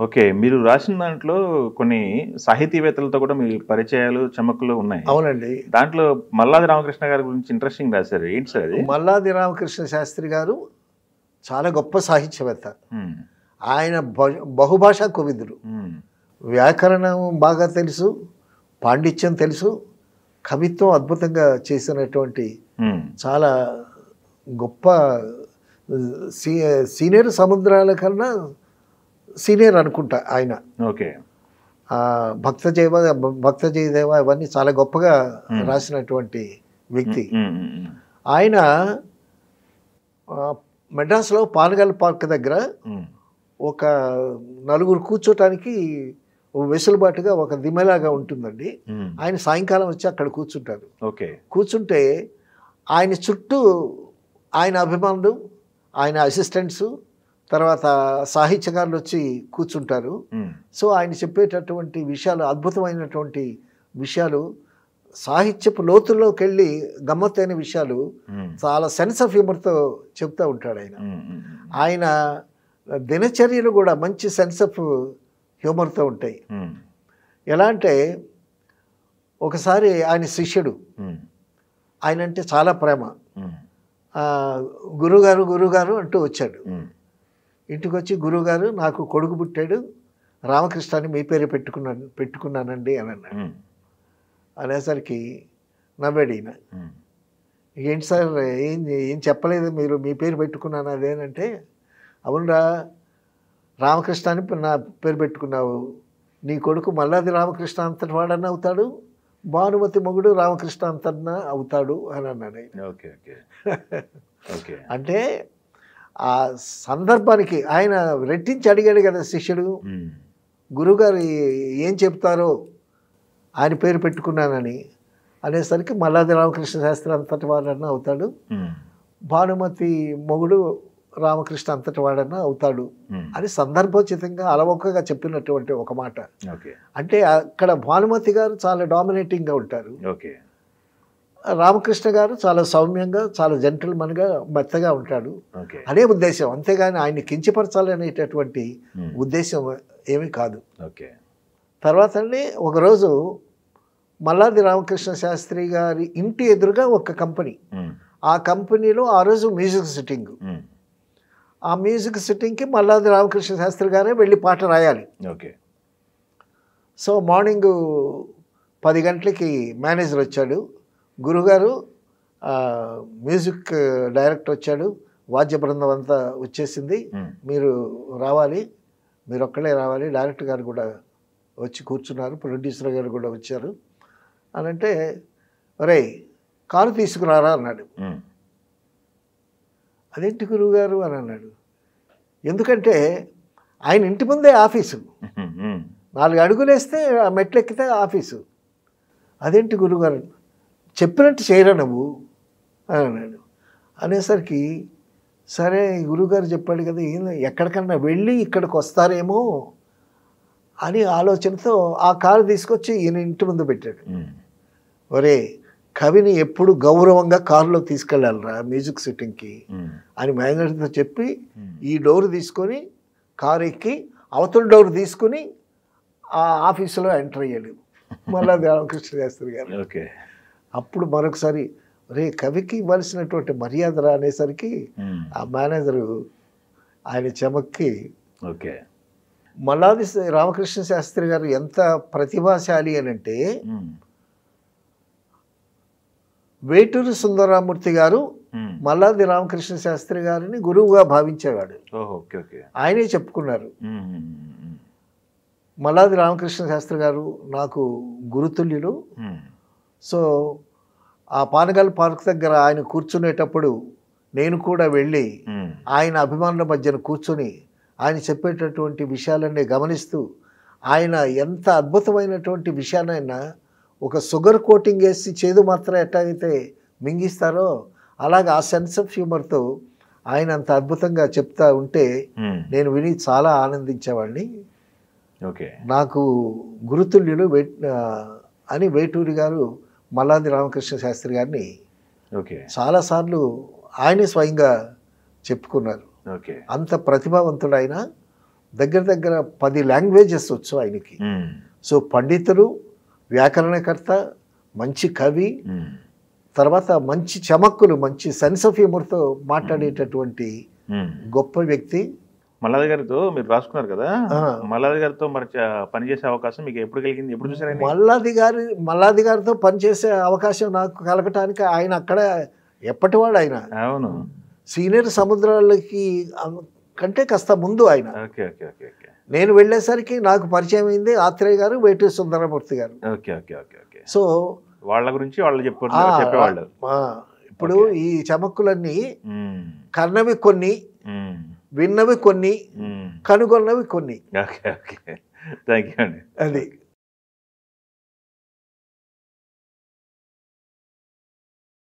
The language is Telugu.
ఓకే. మీరు రాసిన దాంట్లో కొన్ని సాహితీవేత్తలతో కూడా మీ పరిచయాలు, చమక్కులు ఉన్నాయి. అవునండి. దాంట్లో మల్లాది రామకృష్ణ గారి గురించి ఇంట్రెస్టింగ్ రాశారు. ఏంటి సార్ అది? మల్లాది రామకృష్ణ శాస్త్రి గారు చాలా గొప్ప సాహిత్యవేత్త. హ్మ్. ఆయన బహుభాషా కోవిదుడు. హ్మ్. వ్యాకరణం బాగా తెలుసు, పాండిత్యం తెలుసు, కవిత్వం అద్భుతంగా చేసినటువంటి హ్మ్. చాలా గొప్ప సీనియర్ సముద్రాల కన్నా సీనియర్ అనుకుంటా ఆయన. ఓకే. భక్త జయదేవ ఇవన్నీ చాలా గొప్పగా రాసినటువంటి వ్యక్తి. ఆయన మెడ్రాస్లో పానగల్ పార్క్ దగ్గర ఒక నలుగురు కూర్చోటానికి వెసులుబాటుగా ఒక దిమ్మెలాగా ఉంటుందండి. ఆయన సాయంకాలం వచ్చి అక్కడ కూర్చుంటారు. ఓకే. కూర్చుంటే ఆయన చుట్టూ ఆయన అభిమానులు, ఆయన అసిస్టెంట్స్, తర్వాత సాహిత్యకారులు వచ్చి కూర్చుంటారు. సో ఆయన చెప్పేటటువంటి విషయాలు అద్భుతమైనటువంటి విషయాలు, సాహిత్యపు లోతుల్లోకి వెళ్ళి గమ్మత్తైన విషయాలు చాలా సెన్స్ ఆఫ్ హ్యూమర్తో చెప్తూ ఉంటాడు ఆయన. ఆయన దినచర్యలు కూడా మంచి సెన్స్ ఆఫ్ హ్యూమర్తో ఉంటాయి. ఎలా అంటే ఒకసారి ఆయన శిష్యుడు, ఆయన అంటే చాలా ప్రేమ, గురుగారు గురుగారు అంటూ వచ్చాడు. ఇంటికి వచ్చి, గురువుగారు నాకు కొడుకు పుట్టాడు, రామకృష్ణాన్ని మీ పేరు పెట్టుకున్నానండి అని అన్నాడు. అనేసరికి నవ్వాడు ఈయన. ఏంటి సార్ ఏం చెప్పలేదు మీరు, మీ పేరు పెట్టుకున్నాను అదేనంటే, అవునురా రామకృష్ణ అని నా పేరు పెట్టుకున్నావు, నీ కొడుకు మల్లాది రామకృష్ణ అంతటి వాడన్నా అవుతాడు, భానుమతి మొగుడు రామకృష్ణ అంతన్నా అవుతాడు అని అన్నాడు ఆయన. ఓకే. ఓకే. ఓకే. అంటే ఆ సందర్భానికి ఆయన రెట్టించి అడిగాడు కదా శిష్యుడు, గురువుగారు ఏం చెప్తారో ఆయన పేరు పెట్టుకున్నానని అనేసరికి మల్లాది రామకృష్ణ శాస్త్రి అంతటి వాడన్నా అవుతాడు, భానుమతి మొగుడు రామకృష్ణ అంతటి వాడన్నా అవుతాడు అని సందర్భోచితంగా అలవోకగా చెప్పినటువంటి ఒక మాట. అంటే అక్కడ భానుమతి గారు చాలా డామినేటింగ్గా ఉంటారు, రామకృష్ణ గారు చాలా సౌమ్యంగా, చాలా జెంటిల్మన్గా, మెత్తగా ఉంటాడు అనే ఉద్దేశం, అంతేగాని ఆయన్ని కించపరచాలనేటటువంటి ఉద్దేశం ఏమీ కాదు. తర్వాత అండి ఒకరోజు మల్లాది రామకృష్ణ శాస్త్రి గారి ఇంటి ఎదురుగా ఒక కంపెనీ, ఆ కంపెనీలో ఆ రోజు మ్యూజిక్ సిట్టింగ్, ఆ మ్యూజిక్ సిట్టింగ్కి మల్లాది రామకృష్ణ శాస్త్రి గారే వెళ్ళి పాట రాయాలి. సో మార్నింగ్ 10 గంటలకి మేనేజర్ వచ్చాడు, గురుగారు మ్యూజిక్ డైరెక్టర్ వచ్చాడు, వాద్య బృందం అంతా వచ్చేసింది, మీరు రావాలి, మీరు ఒక్కడే రావాలి, డైరెక్టర్ గారు కూడా వచ్చి కూర్చున్నారు, ప్రొడ్యూసర్ గారు కూడా వచ్చారు అని అంటే, ఒరే కారు తీసుకురారా అన్నాడు. అదేంటి గురువుగారు అని అన్నాడు. ఎందుకంటే ఆయన ఇంటి ముందే ఆఫీసు, 4 అడుగులు వేస్తే ఆ మెట్లు ఎక్కితే ఆఫీసు. అదేంటి గురువుగారు, చెప్పినట్టు చేయరా నువ్వు అని అన్నాడు. అనేసరికి సరే గురువుగారు చెప్పాడు కదా, ఎక్కడికన్నా వెళ్ళి ఇక్కడికి వస్తారేమో అని ఆలోచనతో ఆ కారు తీసుకొచ్చి ఈయన ఇంటి ముందు పెట్టాడు. ఒరే కవిని ఎప్పుడు గౌరవంగా కారులో తీసుకెళ్ళాలిరా మ్యూజిక్ సిట్టింగ్కి అని మేనేజర్తో చెప్పి ఈ డోర్ తీసుకొని కారు ఎక్కి అవతల డోర్ తీసుకుని ఆ ఆఫీసులో ఎంటర్ అయ్యాడు మల్లాది రామకృష్ణ శాస్త్రి గారు. అప్పుడు మరొకసారి రే కవికి ఇవ్వాల్సినటువంటి మర్యాద అనేసరికి ఆ మేనేజరు ఆయన చెమక్కి, మల్లాది రామకృష్ణ శాస్త్రి గారు ఎంత ప్రతిభాశాలి అని అంటే, వేటూరి సుందరరామూర్తి గారు మల్లాది రామకృష్ణ శాస్త్రి గారిని గురువుగా భావించేవాడు. ఆయనే చెప్పుకున్నారు, మల్లాది రామకృష్ణ శాస్త్రి గారు నాకు గురుతుల్యులు. సో ఆ పానగల్ పార్క్ దగ్గర ఆయన కూర్చునేటప్పుడు నేను కూడా వెళ్ళి ఆయన అభిమానుల మధ్యన కూర్చొని ఆయన చెప్పేటటువంటి విషయాలన్నీ గమనిస్తూ, ఆయన ఎంత అద్భుతమైనటువంటి విషయాన్నైనా ఒక షుగర్ కోటింగ్ వేసి చేదు మాత్రం ఎట్లాగైతే మింగిస్తారో అలాగే ఆ సెన్స్ ఆఫ్ హ్యూమర్తో ఆయన అంత అద్భుతంగా చెప్తా ఉంటే నేను విని చాలా ఆనందించేవాడిని. నాకు గురుతుల్యులు అని వేటూరి గారు మల్లాది రామకృష్ణ శాస్త్రి గారిని చాలాసార్లు ఆయనే స్వయంగా చెప్పుకున్నారు. అంత ప్రతిభావంతుడు ఆయన. దగ్గర దగ్గర 10 లాంగ్వేజెస్ వచ్చు ఆయనకి. సో పండితుడు, వ్యాకరణకర్త, మంచి కవి, తర్వాత మంచి చమక్కులు, మంచి సెన్స్ ఆఫ్ హ్యూమర్తో మాట్లాడేటటువంటి గొప్ప వ్యక్తి. మల్లాది గారితో మీరు రాసుకున్నారు కదా, మల్లాది గారితో మరి పనిచేసే అవకాశం మీకు ఎప్పుడు కలిగింది, ఎప్పుడు చూసారు? మల్లాది గారితో పనిచేసే అవకాశం నాకు కలగటానికి ఆయన అక్కడ ఎప్పటివాడు ఆయన. అవును, సీనియర్ సముద్రాలకి కంటే కాస్త ముందు ఆయన. Okay okay okay okay. నేను వెళ్ళేసరికి నాకు పరిచయం అయింది ఆత్రేయ గారు, వేటూరి సుందరమూర్తి గారు. Okay okay okay okay. So వాళ్ళ గురించి వాళ్ళు చెప్పేవాళ్ళు. ఇప్పుడు ఈ చమక్కులన్నీ కన్నవి కొన్ని, విన్నవి కొన్ని, కనుగొన్నవి కొన్ని. ఓకే ఓకే, థ్యాంక్ యూ అండి. అది